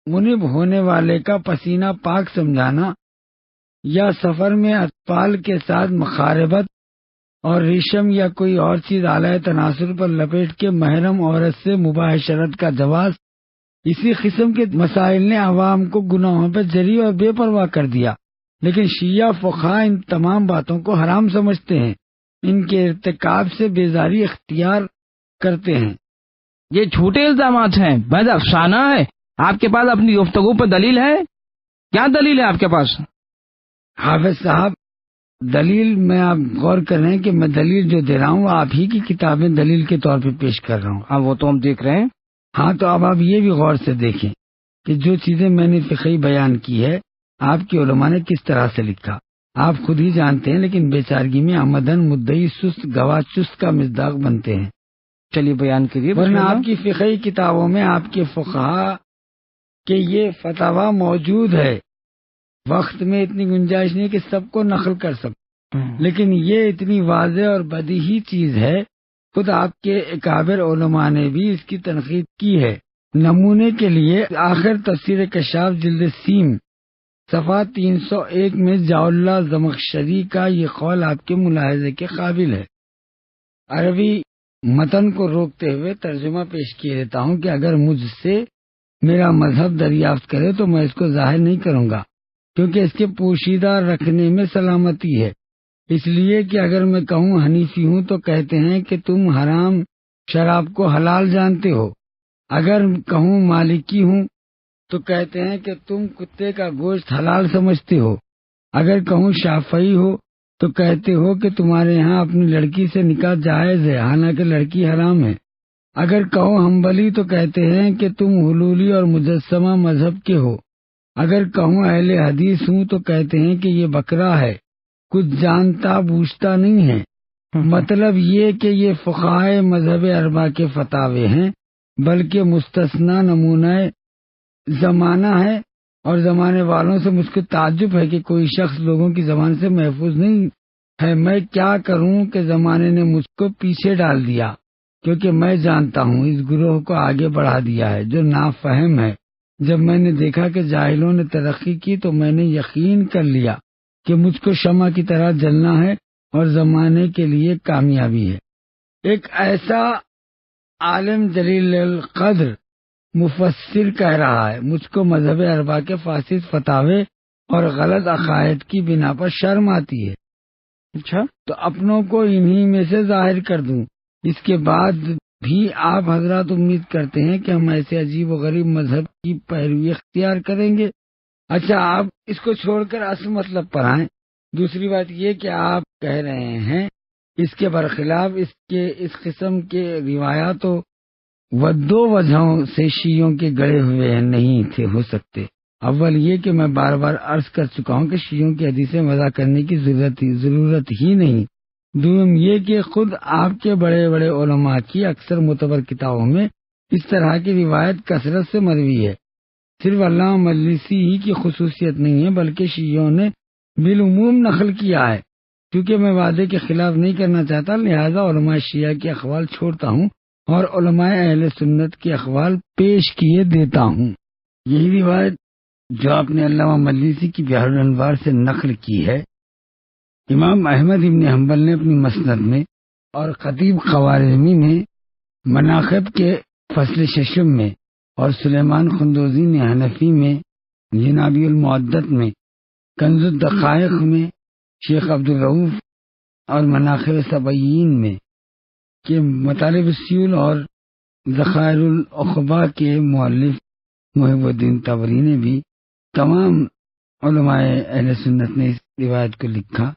منب ہونے والے کا پسینہ پاک سمجھانا، یا سفر میں اطفال کے ساتھ مخاربت اور ریشم یا کوئی اور چیز اعلی تناسل پر لپیٹ کے محرم عورت سے مباشرت کا جواز، اسی قسم کے مسائل نے عوام کو گناہوں پر جری اور بے پرواہ کر دیا، لیکن شیعہ فقہا ان تمام باتوں کو حرام سمجھتے ہیں، ان کے ارتکاب سے بیزاری اختیار کرتے ہیں۔ یہ جھوٹے الزامات ہیں، محض افسانہ ہے۔ آپ کے پاس اپنی گفتگو پر دلیل ہے؟ کیا دلیل ہے آپ کے پاس؟ حافظ صاحب، دلیل میں آپ غور کر رہے ہیں کہ میں دلیل جو دے رہا ہوں آپ ہی کی کتابیں دلیل کے طور پہ پیش کر رہا ہوں۔ ہاں وہ تو ہم دیکھ رہے ہیں۔ ہاں تو اب آپ یہ بھی غور سے دیکھیں کہ جو چیزیں میں نے فقہی بیان کی ہے آپ کے علماء نے کس طرح سے لکھا، آپ خود ہی جانتے ہیں، لیکن بیچارگی میں آمدن مدعی سست گواہ چست کا مصداق بنتے ہیں۔ چلیے بیان کریے۔ ورنہ آپ کی فقہی کتابوں میں آپ کے فقہا کہ یہ فتویٰ موجود ہے، وقت میں اتنی گنجائش نہیں کہ سب کو نقل کر سکتے، لیکن یہ اتنی واضح اور بدیہی چیز ہے، خود آپ کے اکابر علماء نے بھی اس کی تنقید کی ہے۔ نمونے کے لیے آخر تفسیر کشاف جلد سیم صفحہ 301 میں ضیاء اللہ زمخشری کا یہ قول آپ کے ملاحظے کے قابل ہے۔ عربی متن کو روکتے ہوئے ترجمہ پیش کیے دیتا ہوں کہ اگر مجھ سے میرا مذہب دریافت کرے تو میں اس کو ظاہر نہیں کروں گا، کیونکہ اس کے پوشیدہ رکھنے میں سلامتی ہے۔ اس لیے کہ اگر میں کہوں حنیفی ہوں تو کہتے ہیں کہ تم حرام شراب کو حلال جانتے ہو، اگر کہوں مالکی ہوں تو کہتے ہیں کہ تم کتے کا گوشت حلال سمجھتے ہو، اگر کہوں شافعی ہو تو کہتے ہو کہ تمہارے یہاں اپنی لڑکی سے نکاح جائز ہے حالانکہ لڑکی حرام ہے، اگر کہو حنبلی تو کہتے ہیں کہ تم حلولی اور مجسمہ مذہب کے ہو، اگر کہوں اہل حدیث ہوں تو کہتے ہیں کہ یہ بکرا ہے، کچھ جانتا بوجھتا نہیں ہے۔ مطلب یہ کہ یہ فقہائے مذہب اربعہ کے فتاوے ہیں، بلکہ مستثنا نمونہ زمانہ ہے، اور زمانے والوں سے مجھ کو تعجب ہے کہ کوئی شخص لوگوں کی زبان سے محفوظ نہیں ہے۔ میں کیا کروں کہ زمانے نے مجھ کو پیچھے ڈال دیا، کیونکہ میں جانتا ہوں اس گروہ کو آگے بڑھا دیا ہے جو نافہم ہے۔ جب میں نے دیکھا کہ جاہلوں نے ترقی کی تو میں نے یقین کر لیا کہ مجھ کو شمع کی طرح جلنا ہے اور زمانے کے لیے کامیابی ہے۔ ایک ایسا عالم جلیل القدر مفسر کہہ رہا ہے، مجھ کو مذہب اربعہ کے فاسد فتاوے اور غلط عقائد کی بنا پر شرم آتی ہے۔ اچھا تو اپنوں کو انہی میں سے ظاہر کر دوں۔ اس کے بعد بھی آپ حضرات امید کرتے ہیں کہ ہم ایسے عجیب و غریب مذہب کی پیروی اختیار کریں گے۔ اچھا آپ اس کو چھوڑ کر اصل مطلب پر آئیں۔ دوسری بات یہ کہ آپ کہہ رہے ہیں اس کے برخلاف اس قسم کے روایات و دو وجہوں سے شیعوں کے گڑے ہوئے نہیں تھے ہو سکتے۔ اول یہ کہ میں بار بار عرض کر چکا ہوں کہ شیعوں کی حدیثیں وضع کرنے کی ضرورت ہی نہیں۔ دوم یہ کہ خود آپ کے بڑے بڑے علماء کی اکثر معتبر کتابوں میں اس طرح کی روایت کثرت سے مروی ہے۔ صرف علامہ مجلسی ہی کی خصوصیت نہیں ہے بلکہ شیعوں نے بالعموم نقل کیا ہے۔ کیونکہ میں وعدے کے خلاف نہیں کرنا چاہتا لہذا علماء شیعہ کے اقوال چھوڑتا ہوں اور علماء اہل سنت کے اقوال پیش کیے دیتا ہوں۔ یہی روایت جو آپ نے علامہ مجلسی کی بحر الانوار سے نقل کی ہے، امام احمد ابن حنبل نے اپنی مسند میں اور خطیب خوارزمی نے مناقب کے فصل ششم میں اور سلیمان خندوزی نے حنفی میں جنابی المعدت میں کنز الدقائق میں شیخ عبدالرؤوف اور مناقب سبعین میں کہ مطالب السیول اور ذخائر العقبہ کے مؤلف محب الدین طبری نے بھی تمام علماء اہل سنت نے اس روایت کو لکھا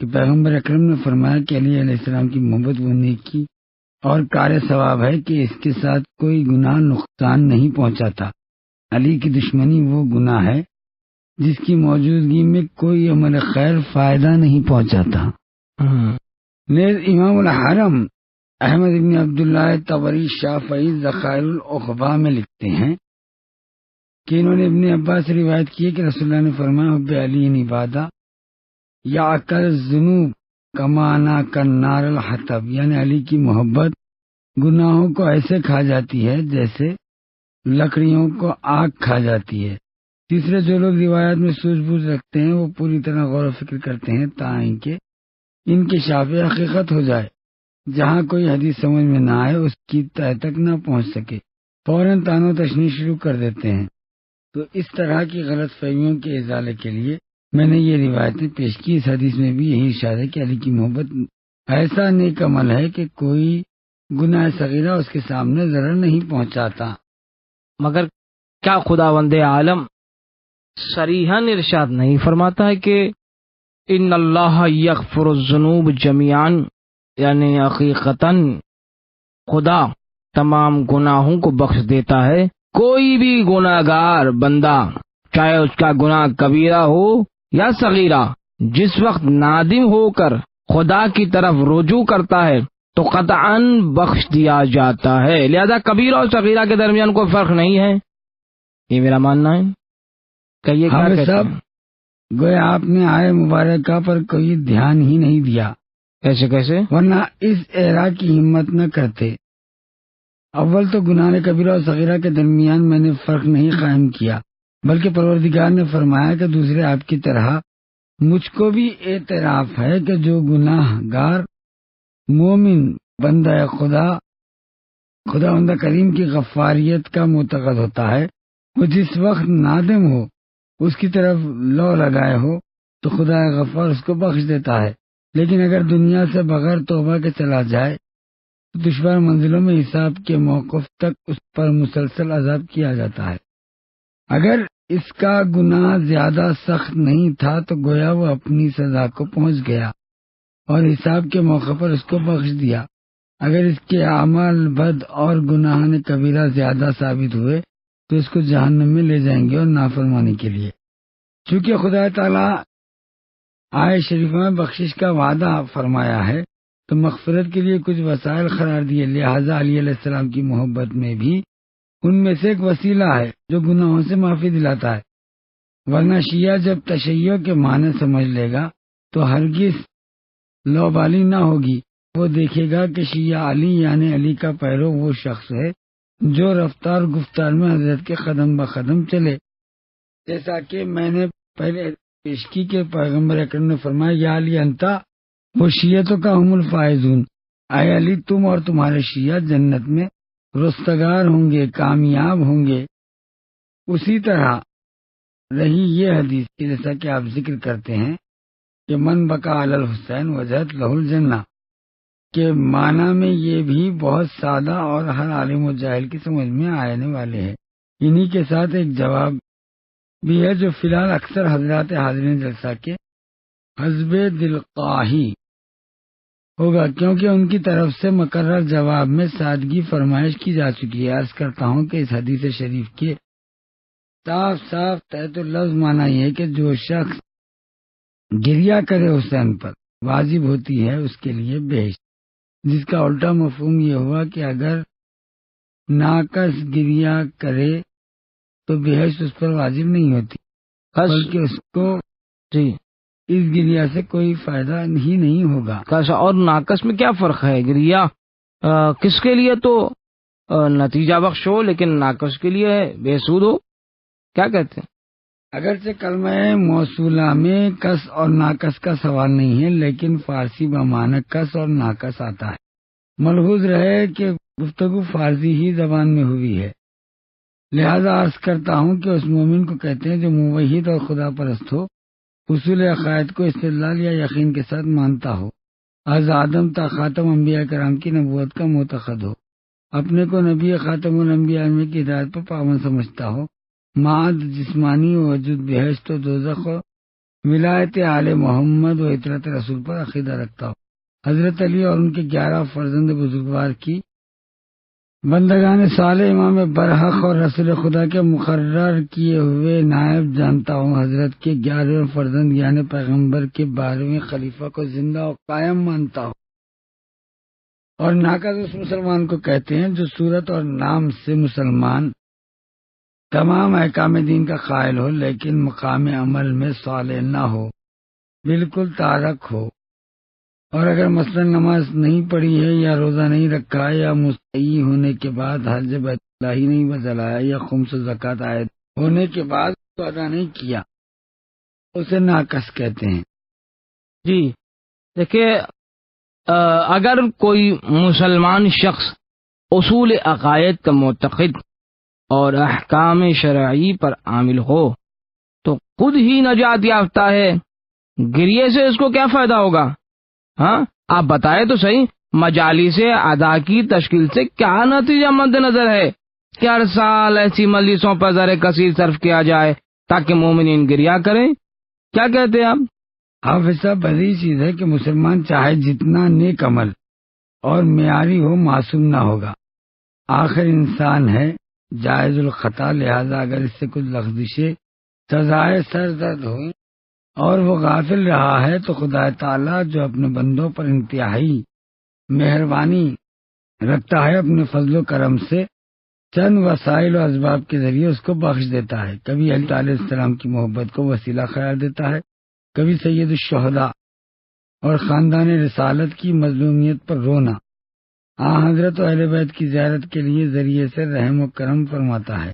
کہ پیغمبر اکرم نے فرمایا کہ علی علیہ السلام کی محبت وہ نیکی اور کار ثواب ہے کہ اس کے ساتھ کوئی گناہ نقصان نہیں پہنچاتا۔ علی کی دشمنی وہ گناہ ہے جس کی موجودگی میں کوئی عمل خیر فائدہ نہیں پہنچاتا۔ نیز امام الحرم احمد ابن عبداللہ طبری شافعی ذخائر العقبہ میں لکھتے ہیں کہ انہوں نے ابن عباس سے روایت کی ہے کہ رسول اللہ نے فرمایا حب علی عبادہ یا کر ذنوب کمانا کا نار الحطب، یعنی علی کی محبت گناہوں کو ایسے کھا جاتی ہے جیسے لکڑیوں کو آگ کھا جاتی ہے۔ تیسرے، جو لوگ روایات میں سوجھ بوجھ رکھتے ہیں وہ پوری طرح غور و فکر کرتے ہیں تاکہ ان کے شافع حقیقت ہو جائے۔ جہاں کوئی حدیث سمجھ میں نہ آئے، اس کی تہ تک نہ پہنچ سکے، فوراً طعن و تشنیع شروع کر دیتے ہیں۔ تو اس طرح کی غلط فہمیوں کے ازالے کے لیے میں نے یہ روایتیں پیش کی۔ اس حدیث میں بھی یہی ارشاد ہے کہ علی کی محبت ایسا نیک عمل ہے کہ کوئی گناہ صغیرہ اس کے سامنے ضرر نہیں پہنچاتا۔ مگر کیا خداوند عالم صریحاً ارشاد نہیں فرماتا ہے کہ ان اللہ یغفر الذنوب جمیعاً، یعنی حقیقتاً خدا تمام گناہوں کو بخش دیتا ہے؟ کوئی بھی گناہ گار بندہ، چاہے اس کا گناہ کبیرہ ہو یا صغیرہ، جس وقت نادم ہو کر خدا کی طرف رجوع کرتا ہے تو قطعاً بخش دیا جاتا ہے۔ لہذا کبیرہ اور صغیرہ کے درمیان کوئی فرق نہیں ہے، یہ میرا ماننا ہے۔ کہیے کیا کہتے ہیں؟ گویا آپ نے آئے مبارکہ پر کوئی دھیان ہی نہیں دیا، کیسے؟ ورنہ اس اعراء کی ہمت نہ کرتے۔ اول تو گناہ کبیرہ اور صغیرہ کے درمیان میں نے فرق نہیں قائم کیا، بلکہ پروردگار نے فرمایا کہ دوسرے آپ کی طرح مجھ کو بھی اعتراف ہے کہ جو گناہ گار مومن بندہ خدا کریم کی غفاریت کا معتقد ہوتا ہے، وہ جس وقت نادم ہو، اس کی طرف لو لگائے ہو، تو خدا غفار اس کو بخش دیتا ہے۔ لیکن اگر دنیا سے بغیر توبہ کے چلا جائے تو دشوار منزلوں میں حساب کے موقف تک اس پر مسلسل عذاب کیا جاتا ہے۔ اگر اس کا گناہ زیادہ سخت نہیں تھا تو گویا وہ اپنی سزا کو پہنچ گیا اور حساب کے موقع پر اس کو بخش دیا۔ اگر اس کے اعمال بد اور گناہ کبیرہ زیادہ ثابت ہوئے تو اس کو جہنم میں لے جائیں گے اور نافرمانی کے لیے۔ چونکہ خدا تعالیٰ آیت شریفہ میں بخشش کا وعدہ فرمایا ہے تو مغفرت کے لیے کچھ وسائل قرار دیے، لہذا علی علیہ السلام کی محبت میں بھی ان میں سے ایک وسیلہ ہے جو گناہوں سے معافی دلاتا ہے۔ ورنہ شیعہ جب تشیع کے معنی سمجھ لے گا تو ہرگز لوبالی نہ ہوگی۔ وہ دیکھے گا کہ شیعہ علی یعنی علی کا پیرو وہ شخص ہے جو رفتار گفتار میں حضرت کے قدم بقدم چلے، جیسا کہ میں نے پہلے پیش کی کہ پیغمبر اکرم نے فرمایا یا علی انتا وہ شیعتوں کا ہم الفائزون، اے علی تم اور تمہارے شیعہ جنت میں رستگار ہوں گے، کامیاب ہوں گے۔ اسی طرح رہی یہ حدیث کی جیسا کہ آپ ذکر کرتے ہیں کہ من بقا علی الحسین وجہت لہ الجنہ کے معنی میں یہ بھی بہت سادہ اور ہر عالم و جاہل کی سمجھ میں آنے والے ہیں۔ انہی کے ساتھ ایک جواب بھی ہے جو فی الحال اکثر حضرات حاضرین جلسہ کے حسب دلخواہی ہوگا، کیونکہ ان کی طرف سے مقرر جواب میں سادگی فرمائش کی جا چکی ہے۔ عرض کرتا ہوں کہ اس حدیث شریف کے صاف تحت لفظ معنی یہ ہے کہ جو شخص گریہ کرے حسین پر واجب ہوتی ہے اس کے لیے بہشت، جس کا الٹا مفہوم یہ ہوا کہ اگر ناقص گریہ کرے تو بہشت اس پر واجب نہیں ہوتی، بلکہ اس کو اس گریہ سے کوئی فائدہ ہی نہیں ہوگا۔ اور ناقص میں کیا فرق ہے؟ گریہ کس کے لیے تو نتیجہ بخش ہو، لیکن ناقص کے لیے بے سود ہو، کیا کہتے ہیں؟ اگرچہ کلمہ موصولہ میں کس اور ناقص کا سوال نہیں ہے، لیکن فارسی بمعنی کس اور ناقص آتا ہے۔ ملحوظ رہے کہ گفتگو فارسی ہی زبان میں ہوئی ہے، لہذا عرض کرتا ہوں کہ اس مومن کو کہتے ہیں جو موحد اور خدا پرست ہو، اصول عقائد کو استدلال یا یقین کے ساتھ مانتا ہو، از آدم تا خاتم انبیاء کرام کی نبوت کا معتقد ہو، اپنے کو نبی خاتم الانبیاء کی ہدایت پر پابند سمجھتا ہو، معاد جسمانی وجود بہشت و دوزخ و ولایت آل محمد و اطاعت رسول پر عقیدہ رکھتا ہو، حضرت علی اور ان کے 11 فرزند بزرگوار کی بندگان صالح امام برحق اور رسول خدا کے مقرر کیے ہوئے نائب جانتا ہوں، حضرت کے 11 فرزند یعنی پیغمبر کے 12ویں خلیفہ کو زندہ و قائم مانتا ہوں۔ اور ناقص اس مسلمان کو کہتے ہیں جو صورت اور نام سے مسلمان تمام احکام دین کا قائل ہو لیکن مقام عمل میں صالح نہ ہو، بالکل تارک ہو، اور اگر مثلا نماز نہیں پڑھی ہے یا روزہ نہیں رکھا ہے یا مستحی ہونے کے بعد حج بیت ہی نہیں بچلایا یا خمس و زکوٰۃ عائد ہونے کے بعد تو ادا نہیں کیا، اسے ناقص کہتے ہیں۔ جی دیکھیے، اگر کوئی مسلمان شخص اصول عقائد کا معتقد اور احکام شرعی پر عامل ہو تو خود ہی نجات یافتہ ہے، گریے سے اس کو کیا فائدہ ہوگا؟ ہاں آپ بتائیں تو صحیح، مجالس ادا کی تشکیل سے کیا نتیجہ مد نظر ہے کہ ہر سال ایسی مجلسوں پر زر کثیر صرف کیا جائے تاکہ مومنین گریا کریں؟ کیا کہتے ہیں آپ؟ حافظ صاحب، بڑی چیز ہے کہ مسلمان چاہے جتنا نیک عمل اور معیاری ہو، معصوم نہ ہوگا۔ آخر انسان ہے، جائز الخطا، لہذا اگر اس سے کچھ لغزشیں سزائے سرزد ہوئیں اور وہ غافل رہا ہے تو خدا تعالیٰ جو اپنے بندوں پر انتہائی مہربانی رکھتا ہے، اپنے فضل و کرم سے چند وسائل و اسباب کے ذریعے اس کو بخش دیتا ہے۔ کبھی علیہ السلام کی محبت کو وسیلہ قرار دیتا ہے، کبھی سید الشہداء اور خاندان رسالت کی مظلومیت پر رونا، حضرت و اہل بیت کی زیارت کے لیے ذریعے سے رحم و کرم فرماتا ہے،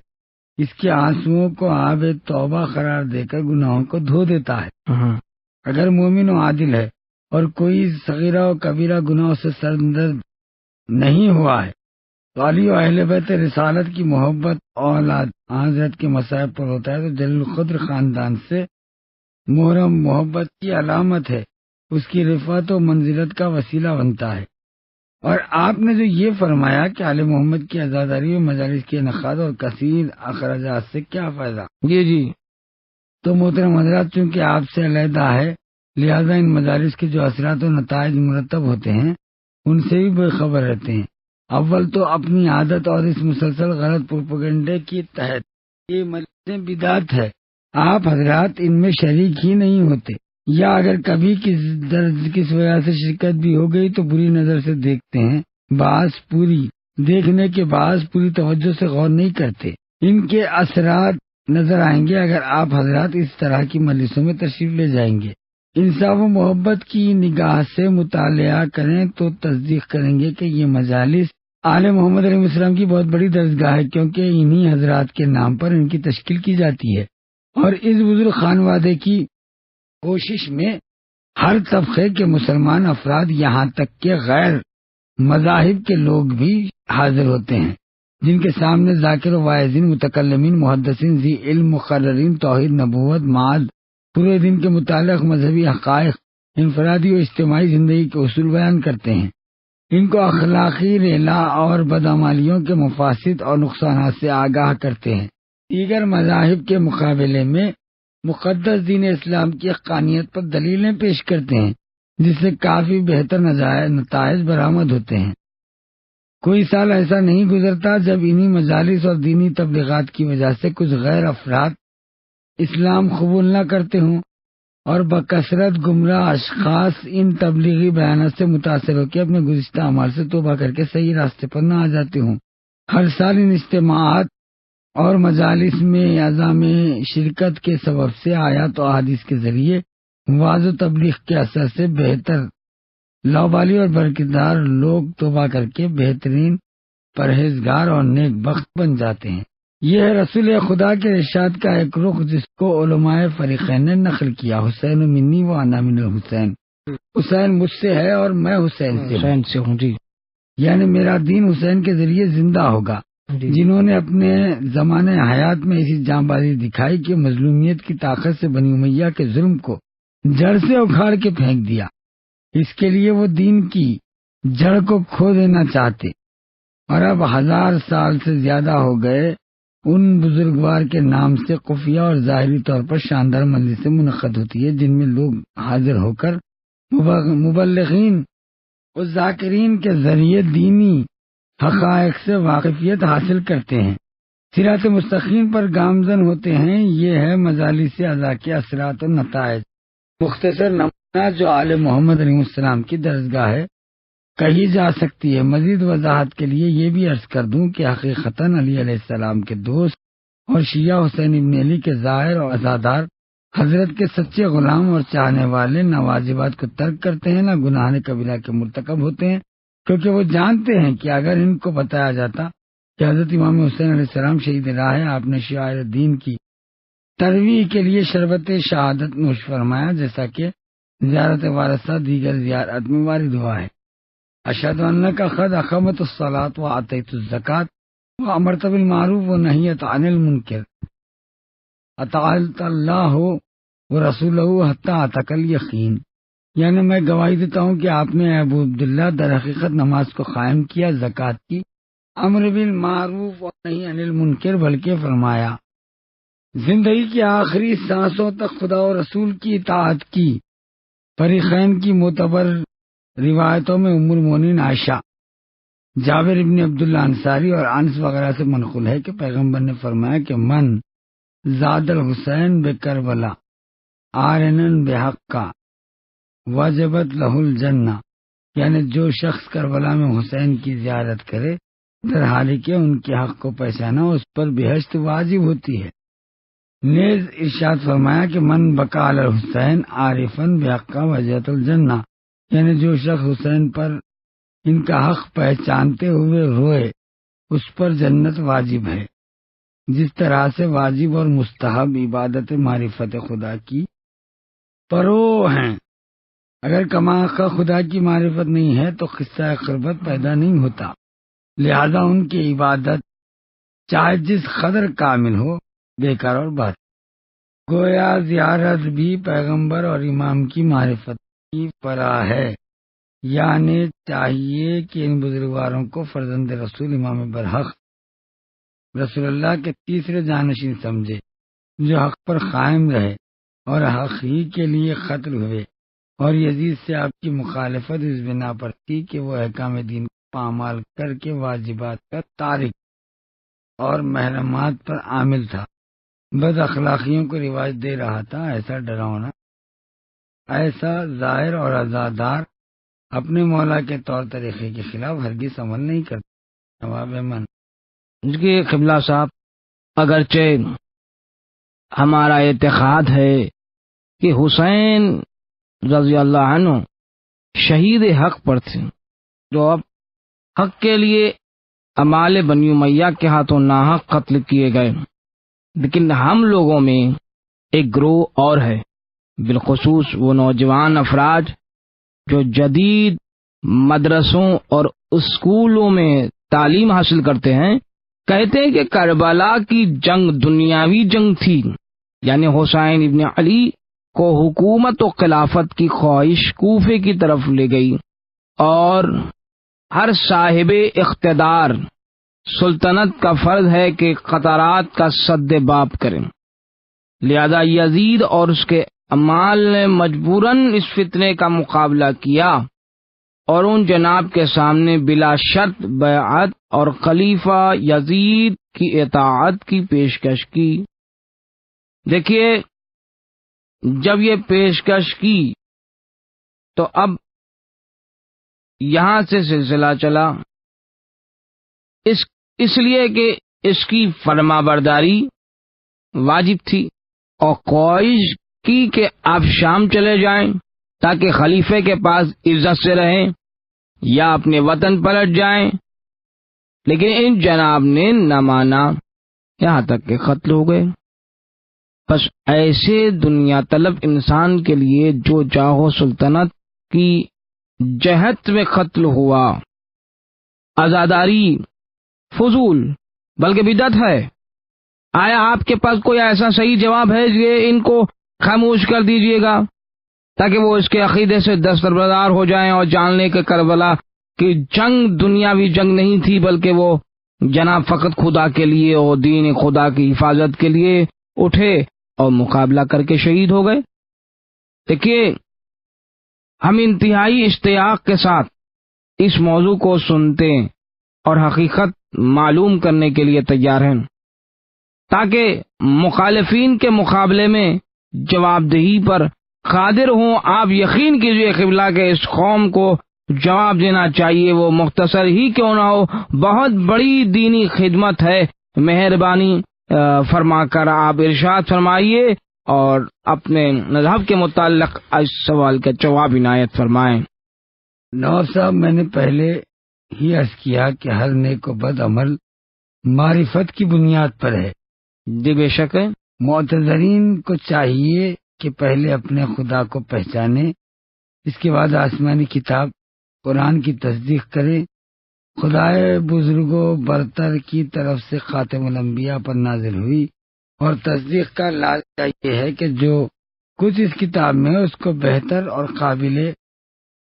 اس کے آنسوؤں کو آب توبہ قرار دے کر گناہوں کو دھو دیتا ہے۔ اگر مومن و عادل ہے اور کوئی صغیرہ و کبیرہ گناہوں سے سرگرم نہیں ہوا ہے تو علی و اہل بیت رسالت کی محبت اولاد حضرت کے مصائب پر ہوتا ہے تو جلیل القدر خاندان سے محرم محبت کی علامت ہے، اس کی رفعت و منزلت کا وسیلہ بنتا ہے۔ اور آپ نے جو یہ فرمایا کہ آل محمد کی عزاداری و مجالس کے انعقاد اور کثیر اخراجات سے کیا فائدہ، جی تو محترم حضرات، چونکہ آپ سے علیحدہ ہے لہذا ان مجالس کے جو اثرات و نتائج مرتب ہوتے ہیں ان سے بھی بے خبر رہتے ہیں۔ اول تو اپنی عادت اور اس مسلسل غلط پروپیگنڈے کے تحت یہ مجلسیں بدعت ہے، آپ حضرات ان میں شریک ہی نہیں ہوتے، یا اگر کبھی کس وجہ سے شرکت بھی ہو گئی تو بری نظر سے دیکھتے ہیں، دیکھنے کے بعد پوری توجہ سے غور نہیں کرتے۔ ان کے اثرات نظر آئیں گے اگر آپ حضرات اس طرح کی مجلسوں میں تشریف لے جائیں گے، انصاف و محبت کی نگاہ سے مطالعہ کریں تو تصدیق کریں گے کہ یہ مجالس آل محمد علیہ السلام کی بہت بڑی درسگاہ ہے، کیونکہ انہی حضرات کے نام پر ان کی تشکیل کی جاتی ہے، اور اس بزرگ خانوادے کی کوشش میں ہر طبقے کے مسلمان افراد یہاں تک کہ غیر مذاہب کے لوگ بھی حاضر ہوتے ہیں، جن کے سامنے ذاکر و واعظین، متکلمین، محدثین، ذی علم، مقررین، توحید، نبوت، معاد، پورے دن کے متعلق مذہبی حقائق، انفرادی و اجتماعی زندگی کے اصول بیان کرتے ہیں، ان کو اخلاقی ریلا اور بدعمالیوں کے مفاسد اور نقصانات سے آگاہ کرتے ہیں، دیگر مذاہب کے مقابلے میں مقدس دین اسلام کی حقانیت پر دلیلیں پیش کرتے ہیں، جس سے کافی بہتر نتائج برآمد ہوتے ہیں۔ کوئی سال ایسا نہیں گزرتا جب انہی مجالس اور دینی تبلیغات کی وجہ سے کچھ غیر افراد اسلام قبول نہ کرتے ہوں اور بکثرت گمراہ اشخاص ان تبلیغی بیانات سے متاثر ہو کے اپنے گزشتہ اعمال سے توبہ کر کے صحیح راستے پر نہ آ جاتے ہوں۔ ہر سال ان اجتماعات اور مجالس میں عزم شرکت کے سبب سے آیات و احادیث کے ذریعے واعظ و تبلیغ کے اثر سے بہتر لاوالی اور برکتدار لوگ توبہ کر کے بہترین پرہیزگار اور نیک بخت بن جاتے ہیں۔ یہ ہے رسول خدا کے ارشاد کا ایک رخ جس کو علماء فریقین نے نقل کیا، حسین منی و انا من الحسین، حسین مجھ سے ہے اور میں حسین سے ہوں، جی، یعنی میرا دین حسین کے ذریعے زندہ ہوگا، جنہوں نے اپنے زمانے حیات میں ایسی جاں بازی دکھائی کہ مظلومیت کی طاقت سے بنی امیہ کے ظلم کو جڑ سے اکھاڑ کے پھینک دیا۔ اس کے لیے وہ دین کی جڑ کو کھو دینا چاہتے، اور اب 1000 سال سے زیادہ ہو گئے ان بزرگوار کے نام سے خفیہ اور ظاہری طور پر شاندار مجلسیں منعقد ہوتی ہے، جن میں لوگ حاضر ہو کر مبلغین اور ذاکرین کے ذریعے دینی حقائق سے واقفیت حاصل کرتے ہیں، صراط مستقیم پر گامزن ہوتے ہیں۔ یہ ہے مجالس اعضاء کے اثرات و نتائج۔ مختصر نمونہ جو آل محمد علیہ السلام کی درسگاہ ہے کہی جا سکتی ہے۔ مزید وضاحت کے لیے یہ بھی عرض کر دوں کہ حقیقتاً علی علیہ السلام کے دوست اور شیعہ حسین ابن علی کے ظاہر اور عزادار حضرت کے سچے غلام اور چاہنے والے نہ واجبات کو ترک کرتے ہیں، نہ گناہ کبیرہ کے مرتکب ہوتے ہیں، کیونکہ وہ جانتے ہیں کہ اگر ان کو بتایا جاتا کہ حضرت امام حسین علیہ السلام شہید راہ ہے، آپ نے شعائر دین کی ترویج کے لیے شربت شہادت نوش فرمایا، جیسا کہ زیارت وارثہ دیگر زیارت میں وارد ہوا ہے۔ اشہد انک قد اقمت الصلاۃ وآتیت الزکوٰۃ وامرت بالمعروف ونہیت عن المنکر اطاعت اللہ ورسولہ حتی اتاک الیقین، یعنی میں گواہی دیتا ہوں کہ آپ نے ابو عبداللہ در حقیقت نماز کو قائم کیا، زکوٰۃ کی، امر بالمعروف اور نہی عن المنکر، بلکہ فرمایا زندگی کی آخری سانسوں تک خدا و رسول کی اطاعت کی۔ فریقین کی معتبر روایتوں میں ام المؤمنین عائشہ، جابر ابن عبداللہ انصاری اور انس وغیرہ سے منقول ہے کہ پیغمبر نے فرمایا کہ من زاد الحسین بکربلا آرنن بحقا وجبت لہ الجنہ، یعنی جو شخص کربلا میں حسین کی زیارت کرے در حالی کہ ان کے حق کو پہچانا، اس پر بہشت واجب ہوتی ہے۔ نیز ارشاد فرمایا کہ من بقا علی الحسین عارفن بحقا وجبت الجنہ، یعنی جو شخص حسین پر ان کا حق پہچانتے ہوئے روئے، اس پر جنت واجب ہے۔ جس طرح سے واجب اور مستحب عبادت معرفت خدا کی پرو ہیں، اگر کما کا خدا کی معرفت نہیں ہے تو قصہ قربت پیدا نہیں ہوتا، لہذا ان کی عبادت چاہے جس قدر کامل ہو بیکار اور بات۔ گویا زیارت بھی پیغمبر اور امام کی معرفت کی پرا ہے، یعنی چاہیے کہ ان بزرگواروں کو فرزند رسول امام برحق رسول اللہ کے تیسرے جانشین سمجھے، جو حق پر قائم رہے اور حق ہی کے لیے قتل ہوئے، اور یزید سے آپ کی مخالفت اس بنا پر تھی کہ وہ احکام دین کو پامال کر کے واجبات کا تارک اور محرمات پر عامل تھا، بد اخلاقیوں کو رواج دے رہا تھا۔ ایسا ڈراؤنا، ایسا ظاہر اور عزادار اپنے مولا کے طور طریقے کے خلاف ہرگز عمل نہیں کرتا۔ نواب من جی قبلہ صاحب، اگرچہ ہمارا اعتقاد ہے کہ حسین رضی اللہ عنہ شہید حق پر تھے، جو اب حق کے لیے امال بنی امیہ کے ہاتھوں ناحق قتل کیے گئے، لیکن ہم لوگوں میں ایک گروہ اور ہے، بالخصوص وہ نوجوان افراد جو جدید مدرسوں اور اسکولوں میں تعلیم حاصل کرتے ہیں، کہتے ہیں کہ کربلا کی جنگ دنیاوی جنگ تھی، یعنی حسین ابن علی کو حکومت و خلافت کی خواہش کوفے کی طرف لے گئی، اور ہر صاحب اقتدار سلطنت کا فرض ہے کہ قطرات کا سد باب کریں، لہذا یزید اور اس کے امال نے مجبوراً اس فتنے کا مقابلہ کیا اور ان جناب کے سامنے بلا شرط بیعت اور خلیفہ یزید کی اطاعت کی پیشکش کی۔ دیکھیے، جب یہ پیشکش کی تو اب یہاں سے سلسلہ چلا، اس لیے کہ اس کی فرما برداری واجب تھی، اور خواہش کی کہ آپ شام چلے جائیں تاکہ خلیفے کے پاس عزت سے رہیں یا اپنے وطن پلٹ جائیں، لیکن ان جناب نے نہ مانا، یہاں تک کہ قتل ہو گئے۔ بس ایسے دنیا طلب انسان کے لیے جو جاہو سلطنت کی جہت میں قتل ہوا، عزاداری فضول بلکہ بدعت ہے۔ آیا آپ کے پاس کوئی ایسا صحیح جواب ہے کہ ان کو خاموش کر دیجئے گا تاکہ وہ اس کے عقیدے سے دستبردار ہو جائیں اور جان لیں کہ کربلا کی جنگ دنیاوی جنگ نہیں تھی، بلکہ وہ جناب فقط خدا کے لیے اور دین خدا کی حفاظت کے لیے اٹھے اور مقابلہ کر کے شہید ہو گئے؟ دیکھیے، ہم انتہائی اشتیاق کے ساتھ اس موضوع کو سنتے اور حقیقت معلوم کرنے کے لیے تیار ہیں، تاکہ مخالفین کے مقابلے میں جواب دہی پر قادر ہوں۔ آپ یقین کیجئے قبلہ کہ اس قوم کو جواب دینا چاہیے، وہ مختصر ہی کیوں نہ ہو، بہت بڑی دینی خدمت ہے۔ مہربانی فرما کر آپ ارشاد فرمائیے اور اپنے مذہب کے متعلق اس سوال کا جواب عنایت فرمائیں۔ نواب صاحب، میں نے پہلے ہی عرض کیا کہ ہر نیک و بد عمل معرفت کی بنیاد پر ہے۔ جی بے شک ہے۔ معتذرین کو چاہیے کہ پہلے اپنے خدا کو پہچانے، اس کے بعد آسمانی کتاب قرآن کی تصدیق کرے۔ خدائے بزرگوں برتر کی طرف سے خاتم الانبیاء پر نازل ہوئی، اور تصدیق کا لازمہ یہ ہے کہ جو کچھ اس کتاب میں ہے اس کو بہتر اور قابل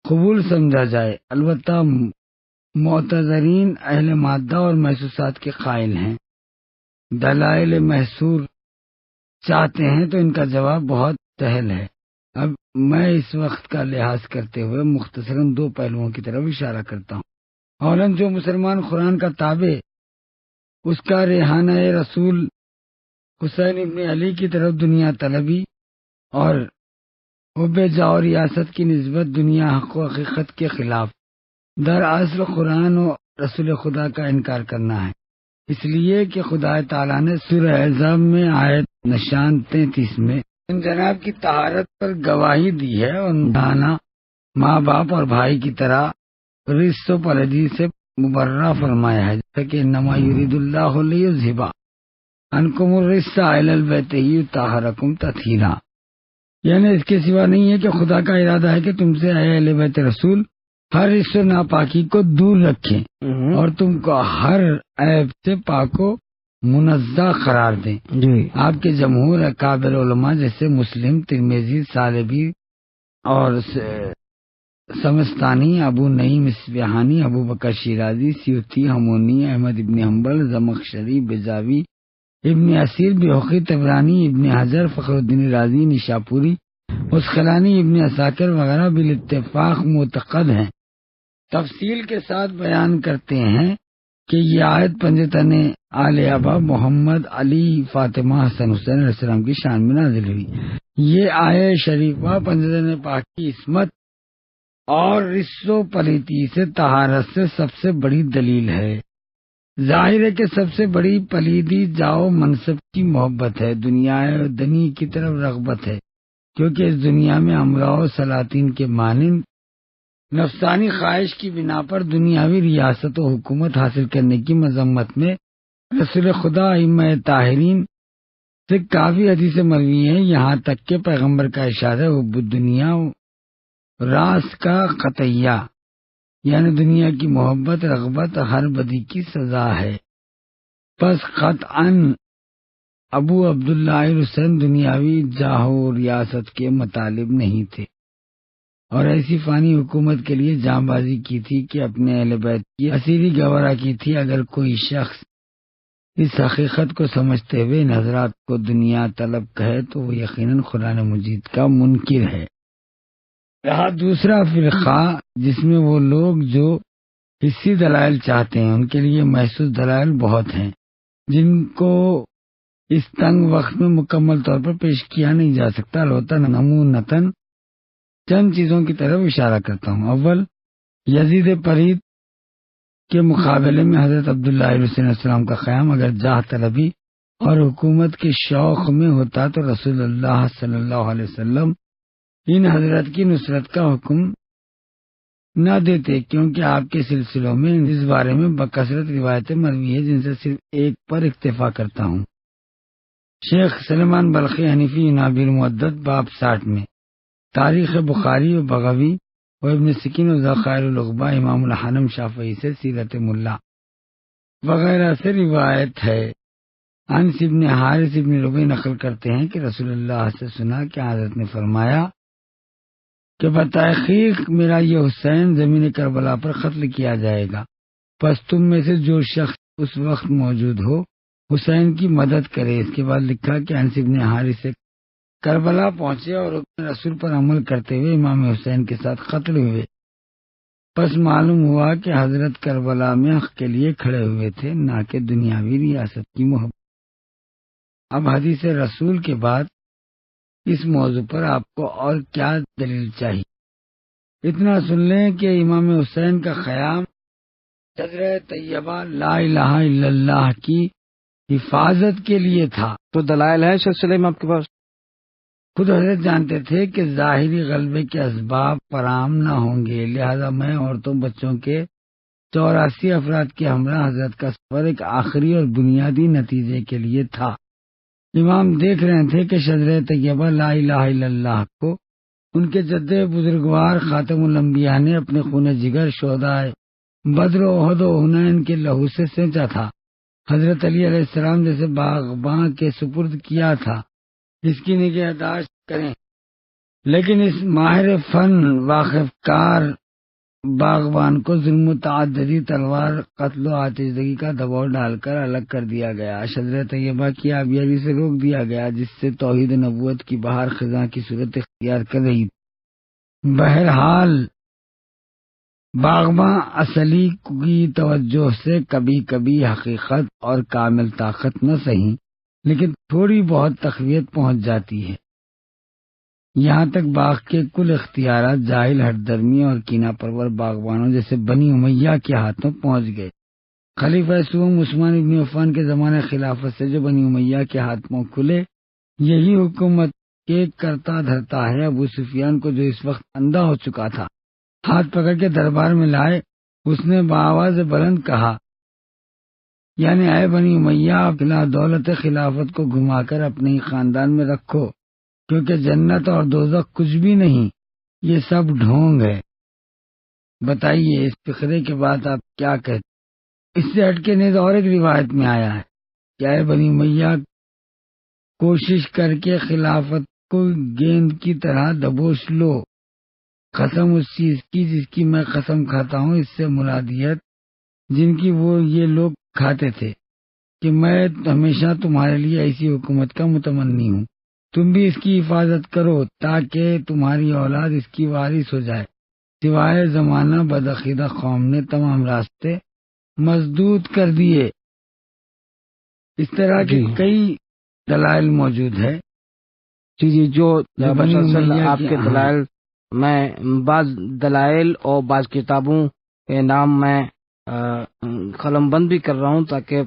قبول سمجھا جائے۔ البتہ معتذرین اہل مادہ اور محسوسات کے قائل ہیں، دلائل محصور چاہتے ہیں تو ان کا جواب بہت سہل ہے۔ اب میں اس وقت کا لحاظ کرتے ہوئے مختصراً دو پہلوؤں کی طرف اشارہ کرتا ہوں۔ اولاً جو مسلمان قرآن کا تابع، اس کا ریحانہ رسول حسین ابن علی کی طرف دنیا طلبی اور حب جاہ و ریاست کی نسبت دنیا حق و حقیقت کے خلاف، دراصل قرآن و رسول خدا کا انکار کرنا ہے، اس لیے کہ خدا تعالیٰ نے سورہ احزاب میں آیت نشان 33 میں ان جناب کی طہارت پر گواہی دی ہے، اور دانا ماں باپ اور بھائی کی طرح رزق و پلیدی سے مبرہ فرمایا ہے، جیسا کہ انما یرید اللہ لیذھب عنکم الرجس اہل البیت یطہرکم تطہیرا، یعنی اس کے سوا نہیں ہے کہ خدا کا ارادہ ہے کہ تم سے اے اہل بیت رسول ہر رزق و ناپاکی کو دور رکھیں اور تم کو ہر عیب سے پاک و منزہ قرار دیں۔ جی آپ کے جمہور اکابر علماء جیسے مسلم، ترمذی، سالبی اور سمستانی، ابو نعیم اصفہانی، ابو بکر شیرازی، سیوطی، ہمونی، احمد ابن حنبل، زمخشری، بیضاوی، ابن اسیر، بیہقی، طبرانی، ابن حجر، فخر الدین رازی، نشاپوری، مسخلانی، ابن عساکر وغیرہ بالاتفاق معتقد ہیں، تفصیل کے ساتھ بیان کرتے ہیں کہ یہ آیت پنجتن آل ابا محمد، علی، فاطمہ، حسن حسین علیہ السلام کی شان میں نازل ہوئی۔ یہ آیت شریفہ پنجتن پاک کی عصمت اور رزق و پلیتی سے طہارت سے سب سے بڑی دلیل ہے۔ ظاہر ہے کہ سب سے بڑی پلیدی جاؤ منصب کی محبت ہے، دنیا دنی کی طرف رغبت ہے، کیونکہ اس دنیا میں امراء و سلاطین کے مانند نفسانی خواہش کی بنا پر دنیاوی ریاست و حکومت حاصل کرنے کی مذمت میں رسول خدا ائمہ طاہرین سے کافی حدیث مروی ہیں، یہاں تک کہ پیغمبر کا ارشاد ہے حب الدنیا راس کا قطعیہ، یعنی دنیا کی محبت رغبت ہر بدی کی سزا ہے۔ پس قطعاً ابو عبداللہ حسین دنیاوی جاہ و ریاست کے مطالب نہیں تھے، اور ایسی فانی حکومت کے لیے جاں بازی کی تھی کہ اپنے اہل بیت کی اسیری گوارا کی تھی۔ اگر کوئی شخص اس حقیقت کو سمجھتے ہوئے ان حضرات کو دنیا طلب کہے تو وہ یقیناً قرآن مجید کا منکر ہے۔ رہا دوسرا فرقہ جس میں وہ لوگ جو حصی دلائل چاہتے ہیں، ان کے لیے محسوس دلائل بہت ہیں جن کو اس تنگ وقت میں مکمل طور پر پیش کیا نہیں جا سکتا۔ البتہ نمونتاً چند چیزوں کی طرف اشارہ کرتا ہوں۔ اول، یزید پرید کے مقابلے میں حضرت عبداللہ حسین علیہ السلام کا قیام اگر جاہ طلبی اور حکومت کے شوق میں ہوتا تو رسول اللہ صلی اللہ علیہ وسلم ان حضرت کی نصرت کا حکم نہ دیتے، کیونکہ آپ کے سلسلوں میں اس بارے میں بکثرت روایتیں مروی ہیں، جن سے صرف ایک پر اکتفا کرتا ہوں۔ شیخ سلیمان بلخی حنفی نابل مدت باب 60 میں، تاریخ بخاری و بغوی و ابن سکین و ذخائر العقبہ امام الحنم شافعی سے سیرت ملا وغیرہ سے روایت ہے۔ انس ابن حارث ابن ربیع نقل کرتے ہیں کہ رسول اللہ سے سنا کہ حضرت نے فرمایا کہ بتحقیق میرا یہ حسین زمین کربلا پر قتل کیا جائے گا، پس تم میں سے جو شخص اس وقت موجود ہو حسین کی مدد کرے۔ اس کے بعد لکھا کہ انس ابن حارث سے کربلا پہنچے اور حکم رسول پر عمل کرتے ہوئے امام حسین کے ساتھ قتل ہوئے، پس معلوم ہوا کہ حضرت کربلا میں حق کے لیے کھڑے ہوئے تھے، نہ کہ دنیاوی ریاست کی محبت۔ اب حدیث رسول کے بعد اس موضوع پر آپ کو اور کیا دلیل چاہیے؟ اتنا سن لیں کہ امام حسین کا قیام شجرہ طیبہ لا الہ الا اللہ کی حفاظت کے لیے تھا۔ تو دلائل ہے سلسلے میں آپ کے پاس؟ خود حضرت جانتے تھے کہ ظاہری غلبے کے اسباب فراہم نہ ہوں گے، لہذا میں عورتوں بچوں کے 84 افراد کے ہمراہ حضرت کا سفر ایک آخری اور بنیادی نتیجے کے لیے تھا۔ امام دیکھ رہے تھے کہ شجرہ طیبہ لا الہ الا اللہ کو ان کے جد بزرگوار خاتم الانبیاء نے اپنے خون جگر شہداء بدر و احد و حنین کے لہو سے سینچا تھا، حضرت علی علیہ السلام جیسے باغباں کے سپرد کیا تھا۔ اس کی نگہداشت کریں، لیکن اس ماہر فن واقف کار باغبان کو ظلم و تعددی، تلوار، قتل و آتش زدگی کا دباؤ ڈال کر الگ کر دیا گیا، شجرہ طیبہ کی آبیاری سے روک دیا گیا، جس سے توحید نبوت کی بہار خزاں کی صورت اختیار کر رہی۔ بہرحال باغباں اصلی کی توجہ سے کبھی کبھی حقیقت اور کامل طاقت نہ سہی لیکن تھوڑی بہت تقویت پہنچ جاتی ہے، یہاں تک باغ کے کل اختیارات جاہل، ہٹ درمی اور کینہ پرور باغبانوں جیسے بنی امیہ کے ہاتھوں پہنچ گئے۔ خلیفہ سوم عثمان ابن عفان کے زمانے خلافت سے جو بنی امیہ کے ہاتھوں کھلے، یہی حکومت کے کرتا دھرتا ہے۔ ابو سفیان کو جو اس وقت اندھا ہو چکا تھا، ہاتھ پکڑ کے دربار میں لائے، اس نے بآواز بلند کہا، یعنی اے بنی امیہ، اپنا دولت خلافت کو گھما کر اپنے ہی خاندان میں رکھو، کیونکہ جنت اور دوزخ کچھ بھی نہیں، یہ سب ڈھونگ ہے۔ بتائیے اس فقرے کے بعد آپ کیا کہتے؟ اس سے ہٹ کے نیز اور ایک روایت میں آیا ہے کہ اے بنی امیہ، کوشش کر کے خلافت کو گیند کی طرح دبوچ لو۔ قسم اس چیز کی جس کی میں قسم کھاتا ہوں، اس سے مرادیت جن کی وہ یہ لوگ کھاتے تھے، کہ میں ہمیشہ تمہارے لیے ایسی حکومت کا متمنی ہوں، تم بھی اس کی حفاظت کرو تاکہ تمہاری اولاد اس کی وارث ہو جائے۔ سوائے زمانہ بدعقیدہ قوم نے تمام راستے مسدود کر دیے۔ اس طرح کے کئی دلائل موجود ہے۔ جی جو بنی مسلسل امیہ آپ کے دلائل، میں بعض دلائل اور بعض کتابوں کے نام میں قلم بند بھی کر رہا ہوں تاکہ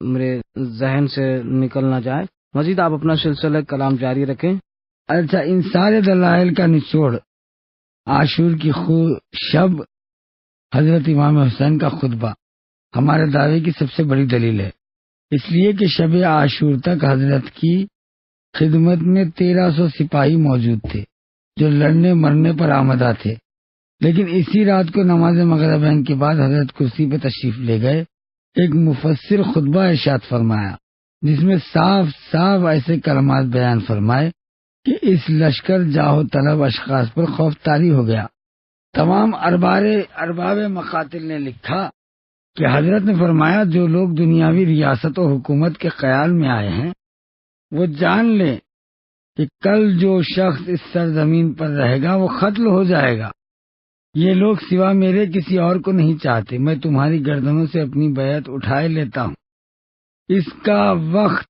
میرے ذہن سے نکل نہ جائے۔ مزید آپ اپنا سلسلہ کلام جاری رکھیں۔ اچھا، ان سارے دلائل کا نچوڑ عاشور کی شب حضرت امام حسین کا خطبہ ہمارے دعوے کی سب سے بڑی دلیل ہے، اس لیے کہ شب عاشور تک حضرت کی خدمت میں 1300 سپاہی موجود تھے جو لڑنے مرنے پر آمدہ تھے، لیکن اسی رات کو نماز مغربین کے بعد حضرت کرسی پہ تشریف لے گئے، ایک مفصل خطبہ ارشاد فرمایا جس میں صاف صاف ایسے کلمات بیان فرمائے کہ اس لشکر جاہو طلب اشخاص پر خوف طاری ہو گیا۔ تمام ارباب مقاتل نے لکھا کہ حضرت نے فرمایا، جو لوگ دنیاوی ریاست و حکومت کے خیال میں آئے ہیں وہ جان لیں کہ کل جو شخص اس سرزمین پر رہے گا وہ قتل ہو جائے گا۔ یہ لوگ سوا میرے کسی اور کو نہیں چاہتے، میں تمہاری گردنوں سے اپنی بیعت اٹھائے لیتا ہوں۔ اس کا وقت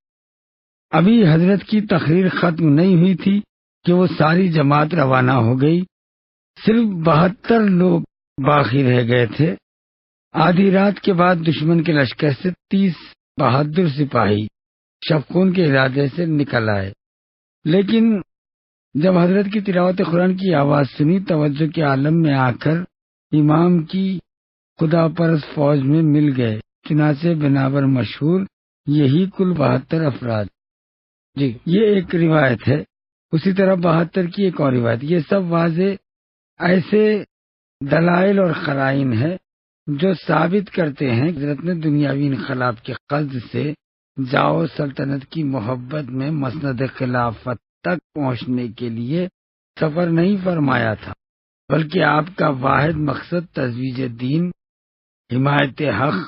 ابھی حضرت کی تقریر ختم نہیں ہوئی تھی کہ وہ ساری جماعت روانہ ہو گئی، صرف 72 لوگ باقی رہ گئے تھے۔ آدھی رات کے بعد دشمن کے لشکر سے 30 بہادر سپاہی شبخون کے ارادے سے نکل آئے، لیکن جب حضرت کی تلاوت قرآن کی آواز سنی، توجہ کے عالم میں آ کر امام کی خدا پرست فوج میں مل گئے، چنانچہ بنابر مشہور یہی کل 72 افراد۔ جی یہ ایک روایت ہے، اسی طرح 72 کی ایک اور روایت۔ یہ سب واضح ایسے دلائل اور قرائن ہے جو ثابت کرتے ہیں کہ حضرت نے دنیاوی انقلاب کے قصد سے جاؤ سلطنت کی محبت میں مسند خلافت تک پہنچنے کے لیے سفر نہیں فرمایا تھا، بلکہ آپ کا واحد مقصد تزویج دین، حمایت حق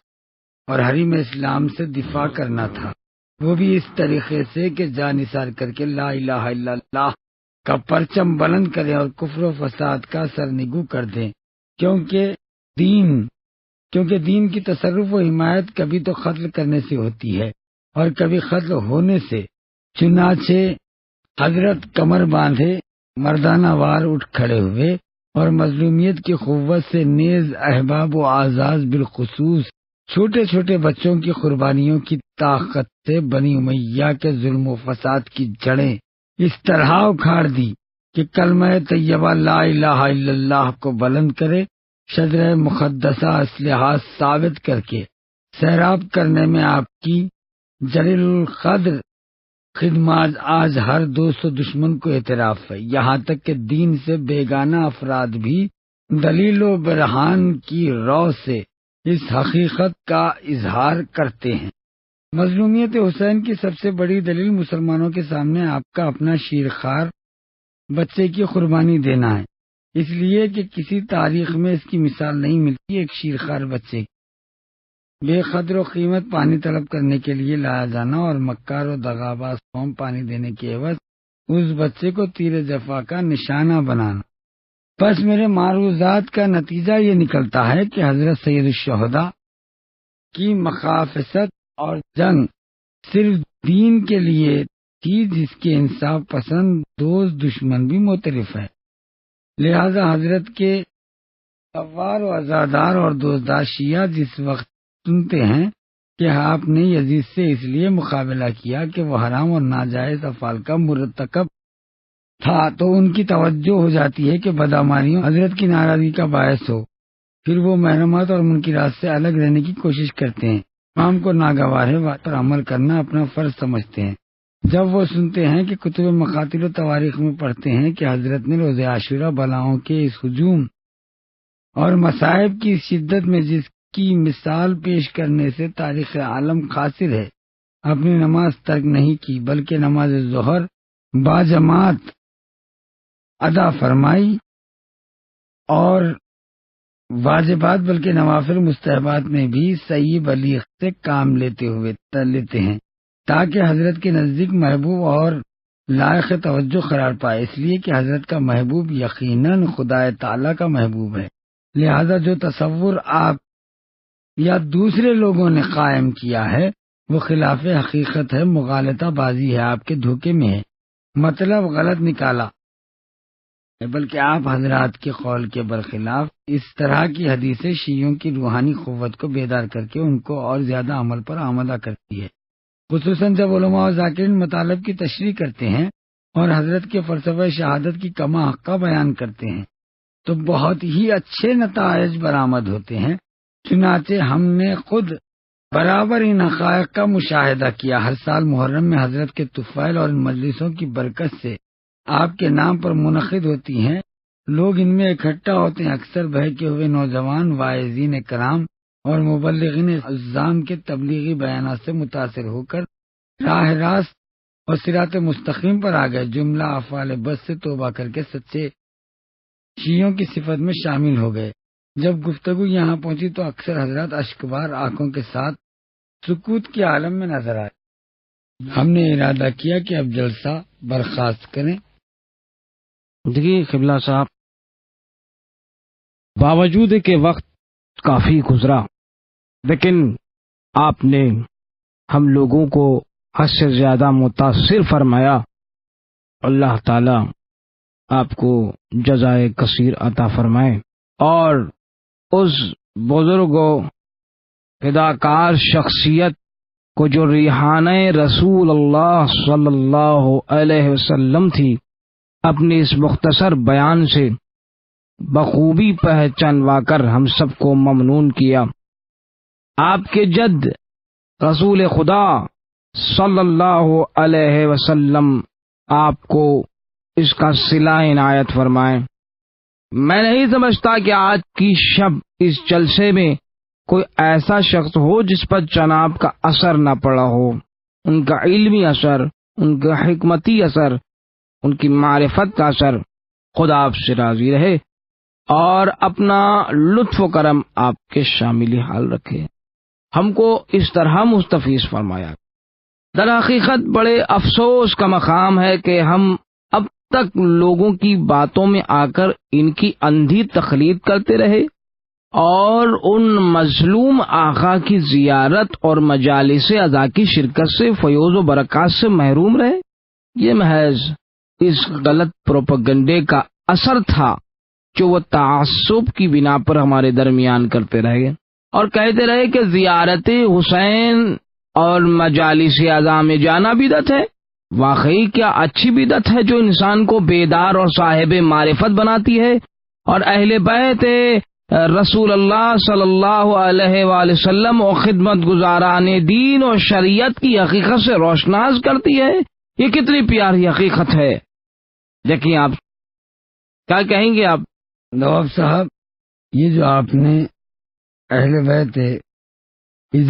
اور حریم اسلام سے دفاع کرنا تھا، وہ بھی اس طریقے سے کہ جاں نثار کر کے لا الہ الا اللہ کا پرچم بلند کریں اور کفر و فساد کا سرنگو کر دیں، کیونکہ دین کی تصرف و حمایت کبھی تو قتل کرنے سے ہوتی ہے اور کبھی قتل ہونے سے۔ چنانچہ حضرت کمر باندھے مردانہ وار اٹھ کھڑے ہوئے اور مظلومیت کی قوت سے نیز احباب و اعزاز بالخصوص چھوٹے چھوٹے بچوں کی قربانیوں کی طاقت سے بنی امیہ کے ظلم و فساد کی جڑیں اس طرح اکھاڑ دی کہ کلمہ طیبہ لا الہ الا اللہ کو بلند کرے، شجرہ مقدسہ اصلاحات ثابت کر کے سیراب کرنے میں آپ کی جلیل القدر خدمات آج ہر دوست و دشمن کو اعتراف ہے، یہاں تک کہ دین سے بیگانہ افراد بھی دلیل و برہان کی رو سے اس حقیقت کا اظہار کرتے ہیں۔ مظلومیت حسین کی سب سے بڑی دلیل مسلمانوں کے سامنے آپ کا اپنا شیرخوار بچے کی قربانی دینا ہے، اس لیے کہ کسی تاریخ میں اس کی مثال نہیں ملتی۔ ایک شیرخوار بچے کی بے قدر و قیمت پانی طلب کرنے کے لیے لایا جانا اور مکار و دغاباز قوم پانی دینے کے عوض اس بچے کو تیر جفا کا نشانہ بنانا۔ بس میرے معروضات کا نتیجہ یہ نکلتا ہے کہ حضرت سید الشہداء کی مخافست اور جنگ صرف دین کے لیے تھی، جس کے انصاف پسند دوست دشمن بھی معترف ہے۔ لہذا حضرت کے سوار و عزادار اور دوستدار شیعہ جس وقت سنتے ہیں کہ آپ نے یزید سے اس لیے مقابلہ کیا کہ وہ حرام اور ناجائز افعال کا مرتکب تھا، تو ان کی توجہ ہو جاتی ہے کہ بدعمالیوں حضرت کی ناراضگی کا باعث ہو، پھر وہ محرمات اور منکرات سے الگ رہنے کی کوشش کرتے ہیں، عوام کو ناگوار بات پر عمل کرنا اپنا فرض سمجھتے ہیں۔ جب وہ سنتے ہیں کہ کتب مقاتل و تواریخ میں پڑھتے ہیں کہ حضرت نے روز عاشورہ بلاؤں کے اس ہجوم اور مصائب کی شدت میں جس کی مثال پیش کرنے سے تاریخ عالم قاصر ہے، اپنی نماز ترک نہیں کی بلکہ نماز ظہر باجماعت ادا فرمائی اور واجبات بلکہ نوافل مستحبات میں بھی صحیح بلیغ سے کام لیتے ہیں تاکہ حضرت کے نزدیک محبوب اور لائق توجہ قرار پائے، اس لیے کہ حضرت کا محبوب یقیناً خدا تعالی کا محبوب ہے۔ لہذا جو تصور آپ یا دوسرے لوگوں نے قائم کیا ہے وہ خلاف حقیقت ہے، مغالطہ بازی ہے، آپ کے دھوکے میں ہے، مطلب غلط نکالا ہے، بلکہ آپ حضرات کے قول کے برخلاف اس طرح کی حدیثیں شیعوں کی روحانی قوت کو بیدار کر کے ان کو اور زیادہ عمل پر آمادہ کرتی ہے، خصوصاً جب علماء و ذاکرین مطالب کی تشریح کرتے ہیں اور حضرت کے فلسفہ شہادت کی کما حقہ بیان کرتے ہیں تو بہت ہی اچھے نتائج برآمد ہوتے ہیں۔ چنانچہ ہم نے خود برابر ان حقائق کا مشاہدہ کیا۔ ہر سال محرم میں حضرت کے طفیل اور ان مجلسوں کی برکت سے آپ کے نام پر منعقد ہوتی ہیں، لوگ ان میں اکٹھا ہوتے ہیں، اکثر بہکے ہوئے نوجوان واعظین کرام اور مبلغین عظام کے تبلیغی بیانات سے متاثر ہو کر راہ راست اور صراط مستقیم پر آ گئے، جملہ افعال بد سے توبہ کر کے سچے شیعوں کی صفت میں شامل ہو گئے۔ جب گفتگو یہاں پہنچی تو اکثر حضرات اشکبار آنکھوں کے ساتھ سکوت کے عالم میں نظر آئے۔ ہم نے ارادہ کیا کہ اب جلسہ برخاست کریں۔ دیکھیے قبلہ صاحب، باوجود کہ وقت کافی گزرا لیکن آپ نے ہم لوگوں کو حد سے زیادہ متاثر فرمایا۔ اللہ تعالی آپ کو جزائے کثیر عطا فرمائے اور اس بزرگ و فداکار شخصیت کو جو ریحانہ رسول اللہ صلی اللہ علیہ وسلم تھی، اپنے اس مختصر بیان سے بخوبی پہچانوا کر ہم سب کو ممنون کیا۔ آپ کے جد رسول خدا صلی اللہ علیہ وسلم آپ کو اس کا صلہ عنایت فرمائے۔ میں نہیں سمجھتا کہ آج کی شب اس جلسے میں کوئی ایسا شخص ہو جس پر جناب کا اثر نہ پڑا ہو، ان کا علمی اثر، ان کا حکمتی اثر، ان کی معرفت کا اثر۔ خدا آپ سے راضی رہے اور اپنا لطف و کرم آپ کے شامل حال رکھے، ہم کو اس طرح مستفیض فرمایا۔ در حقیقت بڑے افسوس کا مقام ہے کہ ہم اب تک لوگوں کی باتوں میں آ کر ان کی اندھی تقلید کرتے رہے اور ان مظلوم آقا کی زیارت اور مجالس اعزا کی شرکت سے فیوز و برکات سے محروم رہے۔ یہ محض اس غلط پروپیگنڈے کا اثر تھا جو وہ تعصب کی بنا پر ہمارے درمیان کرتے رہے اور کہتے رہے کہ زیارت حسین اور مجالس اعزا میں جانا بدعت ہے۔ واقعی کیا اچھی بدعت ہے جو انسان کو بیدار اور صاحب معرفت بناتی ہے، اور اہل بیت رسول اللہ صلی اللہ علیہ وآلہ وسلم اور خدمت گزاران دین اور شریعت کی حقیقت سے روشناس کرتی ہے. یہ کتنی پیاری حقیقت ہے. دیکھیں آپ کیا کہیں گے. آپ نواب صاحب، یہ جو آپ نے اہل بیت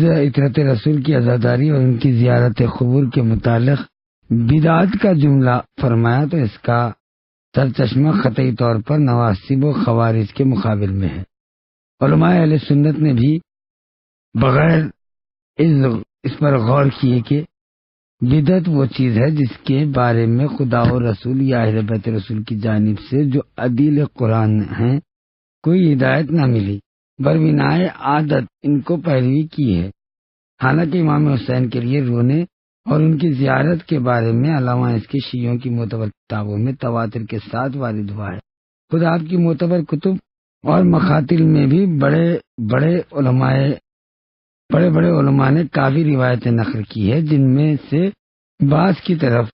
عطرت رسول کی عزاداری اور ان کی زیارت قبور کے متعلق بدعت کا جملہ فرمایا، تو اس کا سرچشمہ قطعی طور پر نواصب و خوارج کے مقابل میں ہے. علماء اہل سنت نے بھی بغیر اس پر غور کیے کہ بدعت وہ چیز ہے جس کے بارے میں خدا و رسول یا اہل بیت رسول کی جانب سے جو عدیل قرآن ہیں کوئی ہدایت نہ ملی، بربنائے عادت ان کو پیروی کی ہے. حالانکہ امام حسین کے لیے رونے اور ان کی زیارت کے بارے میں علامہ اس کے شیعوں کی معتبر کتابوں میں تواتر کے ساتھ وارد ہوا ہے. خود آپ کی معتبر کتب اور مخاطل میں بھی بڑے بڑے علماء نے کافی روایتیں نقل کی ہے، جن میں سے بعض کی طرف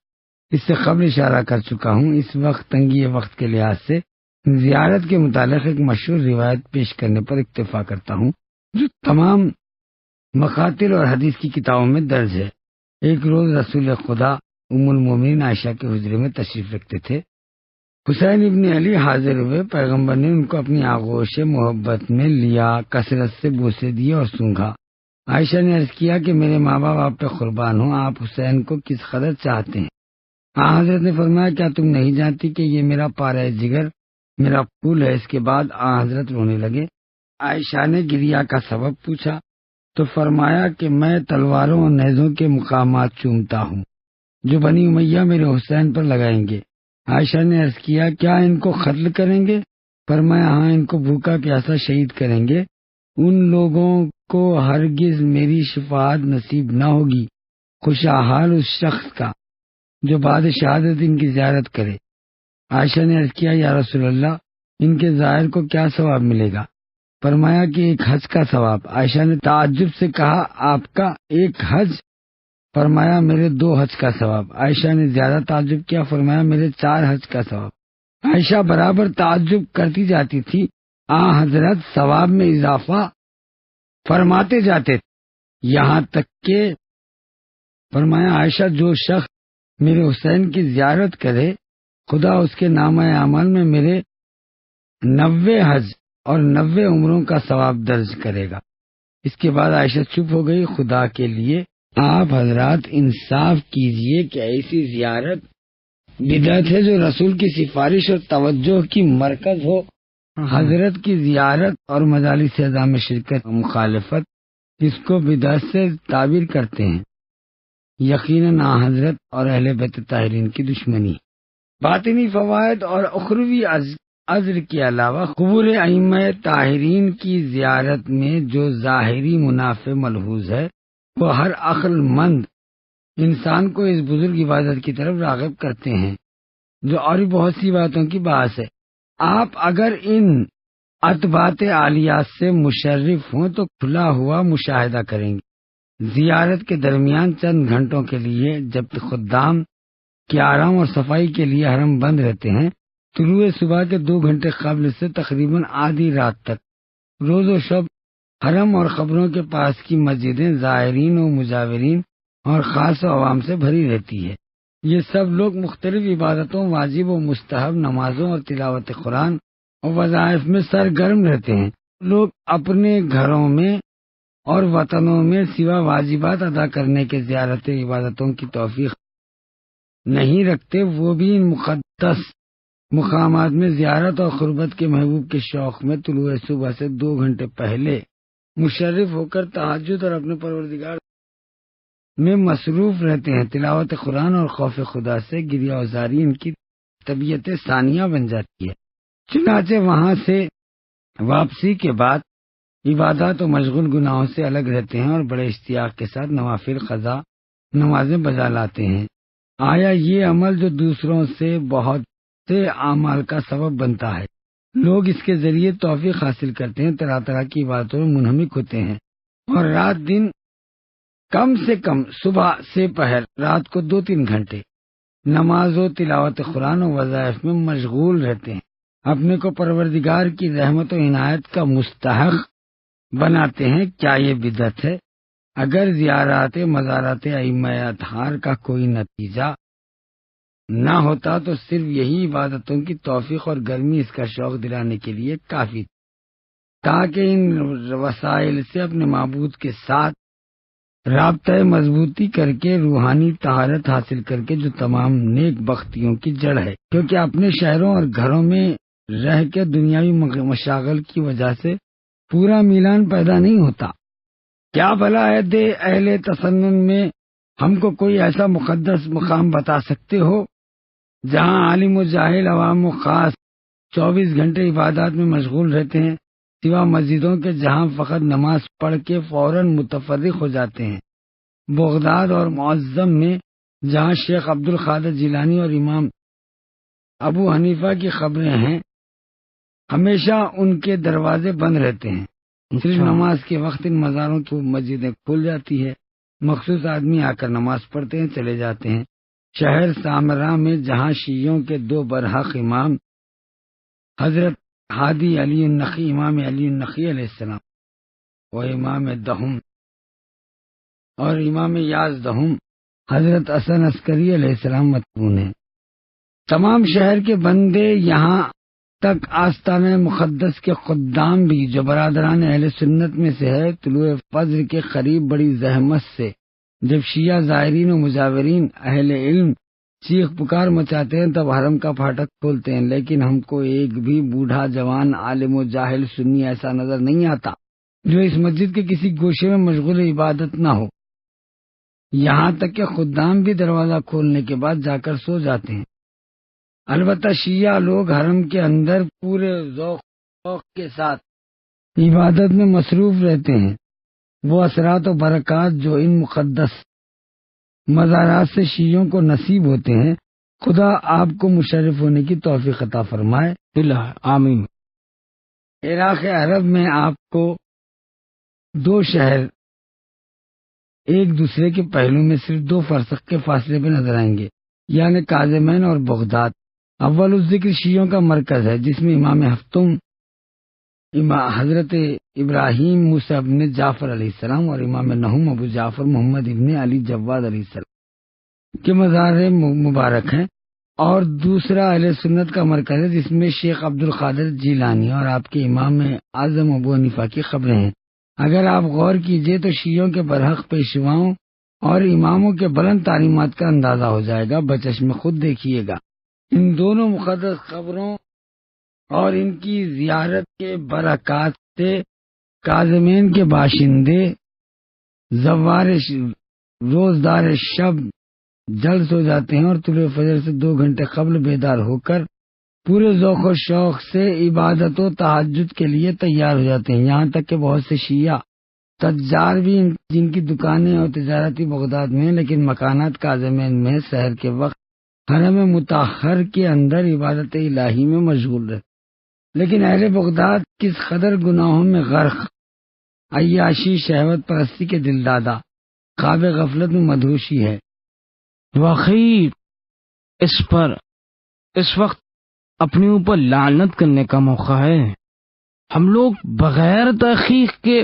اس سے قبل اشارہ کر چکا ہوں. اس وقت تنگی وقت کے لحاظ سے زیارت کے متعلق ایک مشہور روایت پیش کرنے پر اکتفا کرتا ہوں جو تمام مخاطل اور حدیث کی کتابوں میں درج ہے. ایک روز رسول خدا ام المومنین عائشہ کے حجرے میں تشریف رکھتے تھے. حسین ابن علی حاضر ہوئے. پیغمبر نے ان کو اپنی آغوش محبت میں لیا، کثرت سے بوسے دیے اور سونگھا. عائشہ نے عرض کیا کہ میرے ماں باپ آپ پہ قربان ہوں، آپ حسین کو کس قدر چاہتے ہیں؟ حضرت نے فرمایا کیا تم نہیں جانتی کہ یہ میرا پارہ جگر، میرا پھول ہے؟ اس کے بعد حضرت رونے لگے. عائشہ نے گریا کا سبب پوچھا تو فرمایا کہ میں تلواروں اور نیزوں کے مقامات چومتا ہوں جو بنی امیہ میرے حسین پر لگائیں گے. عائشہ نے عرض کیا کیا ان کو قتل کریں گے؟ فرمایا ہاں، ان کو بھوکا پیاسا شہید کریں گے. ان لوگوں کو ہرگز میری شفاعت نصیب نہ ہوگی، خوشحال اس شخص کا جو بعد شہادت ان کی زیارت کرے. عائشہ نے عرض کیا یا رسول اللہ، ان کے ظاہر کو کیا ثواب ملے گا؟ فرمایا کہ ایک حج کا ثواب. عائشہ نے تعجب سے کہا آپ کا ایک حج؟ فرمایا میرے 2 حج کا ثواب. عائشہ نے زیادہ تعجب کیا، فرمایا میرے 4 حج کا ثواب. عائشہ برابر تعجب کرتی جاتی تھی، حضرت ثواب میں اضافہ فرماتے جاتے تھے، یہاں تک کہ فرمایا عائشہ جو شخص میرے حسین کی زیارت کرے خدا اس کے نامہ اعمال میں میرے 90 حج اور 90 عمروں کا ثواب درج کرے گا. اس کے بعد عائشہ چپ ہو گئی. خدا کے لیے آپ حضرات انصاف کیجئے کہ ایسی زیارت بدعت ہے جو رسول کی سفارش اور توجہ کی مرکز ہو. حضرت کی زیارت اور مجالس اعزاء میں شرکت مخالفت اس کو بدعت سے تعبیر کرتے ہیں. یقیناً حضرت اور اہل بیت طاہرین کی دشمنی. باطنی فوائد اور اخروی عذر کے علاوہ قبور ائمہ طاہرین کی زیارت میں جو ظاہری منافع ملحوظ ہے وہ ہر عقل مند انسان کو اس بزرگ عبادت کی طرف راغب کرتے ہیں جو اور بہت سی باتوں کی باعث ہے. آپ اگر ان اطباعت عالیات سے مشرف ہوں تو کھلا ہوا مشاہدہ کریں گے. زیارت کے درمیان چند گھنٹوں کے لیے جب خدام کے آرام اور صفائی کے لیے حرم بند رہتے ہیں، طلوع صبح کے 2 گھنٹے قبل سے تقریباً آدھی رات تک روز و شب حرم اور قبروں کے پاس کی مسجدیں زائرین و مجاورین اور خاص و عوام سے بھری رہتی ہے. یہ سب لوگ مختلف عبادتوں، واجب و مستحب نمازوں اور تلاوت قرآن اور وظائف میں سرگرم رہتے ہیں. لوگ اپنے گھروں میں اور وطنوں میں سوا واجبات ادا کرنے کے زیارت عبادتوں کی توفیق نہیں رکھتے، وہ بھی ان مقدس مقامات میں زیارت اور قربت کے محبوب کے شوق میں طلوع صبح سے 2 گھنٹے پہلے مشرف ہو کر تہجد اور اپنے پروردگار میں مصروف رہتے ہیں. تلاوت قرآن اور خوف خدا سے گریہ وزاری ان کی طبیعت ثانیہ بن جاتی ہے. چنانچہ وہاں سے واپسی کے بعد عبادات و مشغول گناہوں سے الگ رہتے ہیں اور بڑے اشتیاق کے ساتھ نوافل قضا نمازیں بجا لاتے ہیں. آیا یہ عمل جو دوسروں سے بہت سے اعمال کا سبب بنتا ہے، لوگ اس کے ذریعے توفیق حاصل کرتے ہیں، طرح طرح کی عبادتوں میں منہمک ہوتے ہیں اور رات دن کم سے کم صبح سے پہر رات کو 2-3 گھنٹے نماز و تلاوت قرآن و وظائف میں مشغول رہتے ہیں. اپنے کو پروردگار کی رحمت و عنایت کا مستحق بناتے ہیں، کیا یہ بدعت ہے؟ اگر زیارات مزارات ائمہ اطہار کا کوئی نتیجہ نہ ہوتا تو صرف یہی عبادتوں کی توفیق اور گرمی اس کا شوق دلانے کے لیے کافی تھی، تاکہ ان وسائل سے اپنے معبود کے ساتھ رابطہ مضبوطی کر کے روحانی طہارت حاصل کر کے جو تمام نیک بختیوں کی جڑ ہے، کیونکہ اپنے شہروں اور گھروں میں رہ کے دنیاوی مشاغل کی وجہ سے پورا میلان پیدا نہیں ہوتا۔ کیا بھلا ہے دے اہل تسنن میں ہم کو کوئی ایسا مقدس مقام بتا سکتے ہو جہاں عالم و جاہل عوام و خاص 24 گھنٹے عبادات میں مشغول رہتے ہیں، سوا مسجدوں کے جہاں فقط نماز پڑھ کے فوراً متفرق ہو جاتے ہیں؟ بغداد اور معظم میں جہاں شیخ عبد القادر جیلانی اور امام ابو حنیفہ کی قبریں ہیں، ہمیشہ ان کے دروازے بند رہتے ہیں، صرف نماز کے وقت ان مزاروں کی مسجدیں کھل جاتی ہے، مخصوص آدمی آ کر نماز پڑھتے ہیں، چلے جاتے ہیں۔ شہر سامرا میں جہاں شیعوں کے 2 برحق امام حضرت ہادی علی النقی، امام علی النقی علیہ السلام و امام دہم اور امام یاز دہم حضرت حسن عسکری علیہ السلام مدفون ہیں، تمام شہر کے بندے یہاں تک آستانہ مقدس کے خدام بھی جو برادران اہل سنت میں سے ہے، طلوع فجر کے قریب بڑی زحمت سے جب شیعہ زائرین و مجاورین اہل علم چیخ پکار مچاتے ہیں تب حرم کا پھاٹک کھولتے ہیں، لیکن ہم کو ایک بھی بوڑھا جوان عالم و جاہل سنی ایسا نظر نہیں آتا جو اس مسجد کے کسی گوشے میں مشغول عبادت نہ ہو، یہاں تک کہ خدام بھی دروازہ کھولنے کے بعد جا کر سو جاتے ہیں۔ البتہ شیعہ لوگ حرم کے اندر پورے ذوق کے ساتھ عبادت میں مصروف رہتے ہیں۔ وہ اثرات و برکات جو ان مقدس مزارات سے شیعوں کو نصیب ہوتے ہیں، خدا آپ کو مشرف ہونے کی توفیق عطا فرمائے، آمین۔ عراق عرب میں آپ کو 2 شہر ایک دوسرے کے پہلو میں صرف 2 فرسخ کے فاصلے پہ نظر آئیں گے، یعنی کاظمین اور بغداد۔ اول الذکر شیعوں کا مرکز ہے، جس میں امام ہفتم حضرت ابراہیم موسیٰ ابن جعفر علیہ السلام اور امام نہم ابو جعفر محمد ابن علی جواد علیہ السلام کے مزار مبارک ہیں، اور دوسرا اہل سنت کا مرکز ہے، جس میں شیخ عبد القادر جیلانی اور آپ کے امام اعظم ابو حنیفہ کی قبریں ہیں۔ اگر آپ غور کیجئے تو شیعوں کے برحق پیشواؤں اور اماموں کے بلند تعلیمات کا اندازہ ہو جائے گا، بچشم خود دیکھیے گا۔ ان دونوں مقدس قبروں اور ان کی زیارت کے برکات سے کاظمین کے باشندے زوار روزدار شب جلد سو جاتے ہیں اور طلوع فجر سے 2 گھنٹے قبل بیدار ہو کر پورے ذوق و شوق سے عبادت و تہجد کے لیے تیار ہو جاتے ہیں، یہاں تک کہ بہت سے شیعہ تجار بھی جن کی دکانیں اور تجارتی بغداد میں ہیں، لیکن مکانات کاظمین میں سحر کے وقت حرم مطہر کے اندر عبادت الہی میں مشغول رہتے، لیکن اہل بغداد کس قدر گناہوں میں غرق، عیاشی، شہوت پرستی کے دل دادا، خواب غفلت میں مدہوشی ہے۔ واقعی اس وقت اپنے اوپر لعنت کرنے کا موقع ہے۔ ہم لوگ بغیر تحقیق کے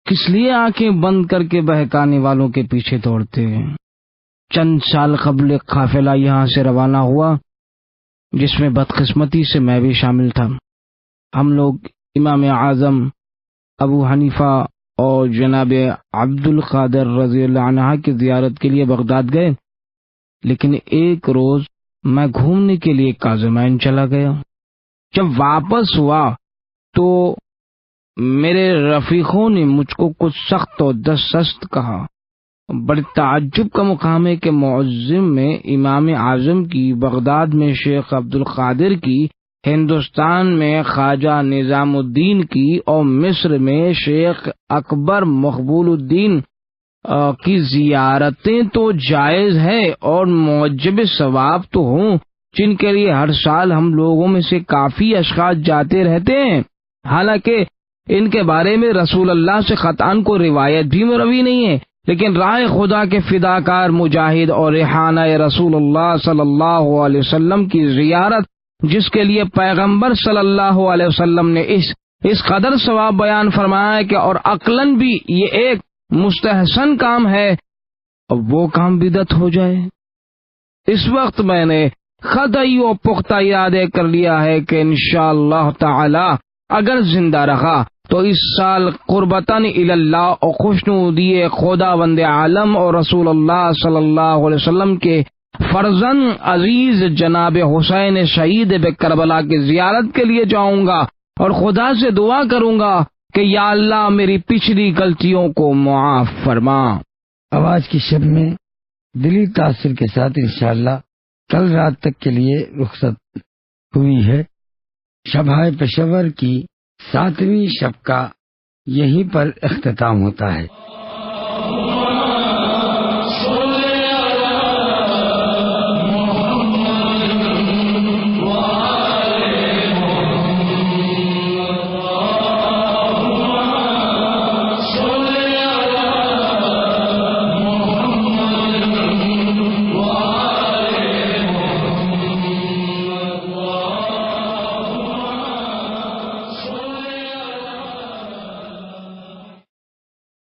کس لیے آنکھیں بند کر کے بہکانے والوں کے پیچھے دوڑتے ہیں؟ چند سال قبل ایک قافلہ یہاں سے روانہ ہوا جس میں بدقسمتی سے میں بھی شامل تھا۔ ہم لوگ امام اعظم ابو حنیفہ اور جناب عبد القادر رضی اللہ عنہ کی زیارت کے لیے بغداد گئے، لیکن ایک روز میں گھومنے کے لیے کاظمین چلا گیا۔ جب واپس ہوا تو میرے رفیقوں نے مجھ کو کچھ سخت اور دست کہا۔ بڑے تعجب کا مقام ہے کہ معظم میں امام اعظم کی، بغداد میں شیخ عبد القادر کی، ہندوستان میں خواجہ نظام الدین کی اور مصر میں شیخ اکبر مقبول الدین کی زیارتیں تو جائز ہے اور موجب ثواب تو ہوں، جن کے لیے ہر سال ہم لوگوں میں سے کافی اشخاص جاتے رہتے ہیں، حالانکہ ان کے بارے میں رسول اللہ سے قطعاً کو روایت بھی مروی نہیں ہے، لیکن راہ خدا کے فداکار مجاہد اور ریحانہ رسول اللہ صلی اللہ علیہ وسلم کی زیارت جس کے لیے پیغمبر صلی اللہ علیہ وسلم نے اس قدر ثواب بیان فرمایا ہے کہ اور عقلاً بھی یہ ایک مستحسن کام ہے، اور وہ کام بدعت ہو جائے۔ اس وقت میں نے قطعی و پختہ ارادے کر لیا ہے کہ انشاءاللہ تعالی اگر زندہ رہا تو اس سال قربتاً اللہ اور خوشنودی خداوند عالم اور رسول اللہ صلی اللہ علیہ وسلم کے فرزند عزیز جناب حسین شہید کربلا کی زیارت کے لیے جاؤں گا اور خدا سے دعا کروں گا کہ یا اللہ میری پچھلی غلطیوں کو معاف فرما۔ اب آج کی شب میں دلی تاثر کے ساتھ انشاءاللہ کل رات تک کے لیے رخصت ہوئی ہے۔ شبائے پشاور کی 7ویں شب کا یہیں پر اختتام ہوتا ہے۔